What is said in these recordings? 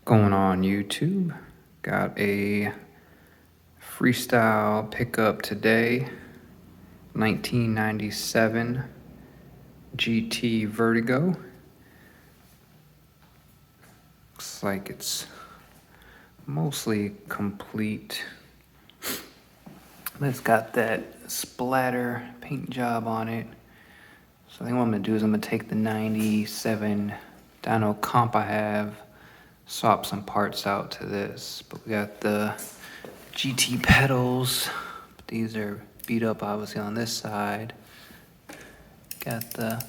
Going on YouTube, got a Freestyle Pickup today, 1997 GT Vertigo. Looks like it's mostly complete. But it's got that splatter paint job on it. So I think what I'm gonna do is I'm gonna take the 97 dyno comp I have, swap some parts out to this. But we got the GT pedals. These are beat up obviously on this side. Got the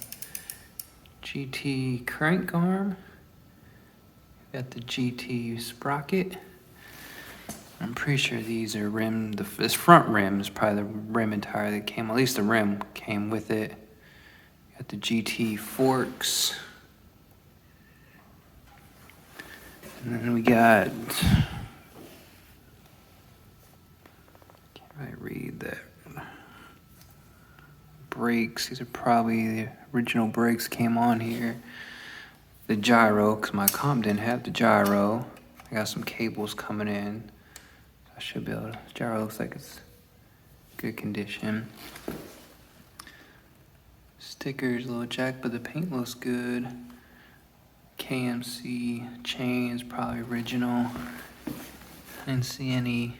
GT crank arm. Got the GT sprocket. I'm pretty sure these are rimmed. This front rim is probably the rim entirely that came, at least the rim came with it. Got the GT forks. And then we got, can't really read that. Brakes, these are probably the original brakes came on here. The gyro, because my comp didn't have the gyro. I got some cables coming in. I should be able to, gyro looks like it's good condition. Stickers, little jack, but the paint looks good. KMC chains, probably original. I didn't see any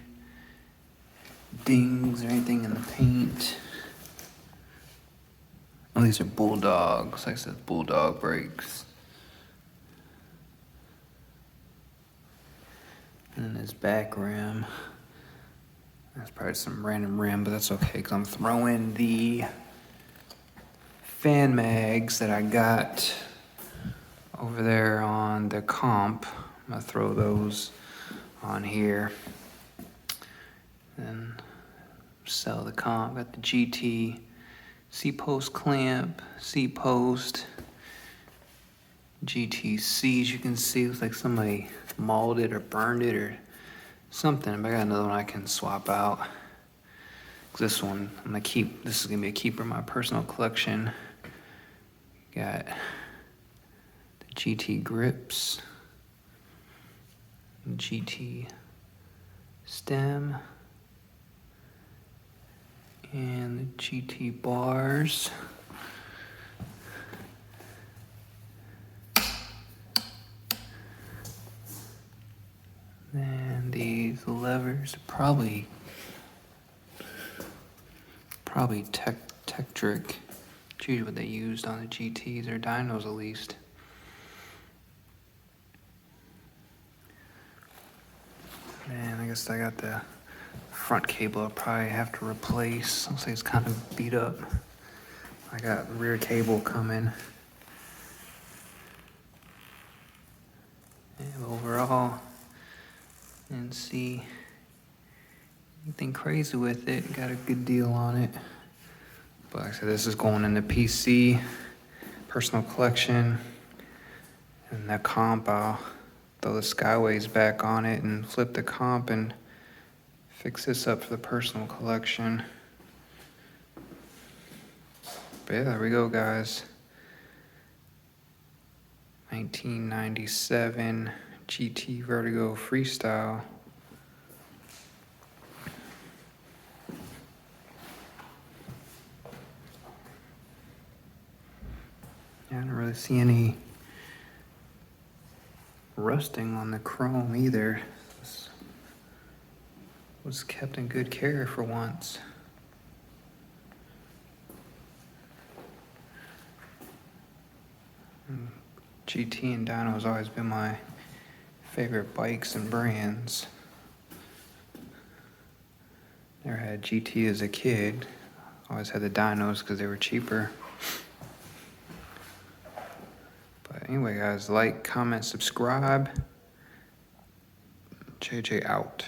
dings or anything in the paint. Oh, these are Bulldogs, like I said, Bulldog brakes. And then this back rim. That's probably some random rim, but that's okay, because I'm throwing the fan mags that I got over there on the comp. I'm gonna throw those on here. And sell the comp. Got the GT C-post clamp, C-post, GTC, as you can see, looks like somebody mauled it or burned it or something. But I got another one I can swap out. This one I'm gonna keep. This is gonna be a keeper in my personal collection. Got the GT grips, GT stem, and the GT bars. And these levers, probably Tetric. It's usually what they used on the GTs or dynos at least. And I guess I got the front cable I'll probably have to replace. Looks like it's kind of beat up. I got rear cable coming. And overall, didn't see anything crazy with it. Got a good deal on it. But like I said, this is going in the PC, personal collection. And that comp, I'll throw the Skyways back on it and flip the comp and fix this up for the personal collection. But yeah, there we go, guys. 1997 GT Vertigo Freestyle. Yeah, I don't really see any rusting on the chrome either. This was kept in good care for once. GT and dyno has always been my favorite bikes and brands. Never had GT as a kid. Always had the dynos because they were cheaper. But anyway, guys, like, comment, subscribe. JJ out.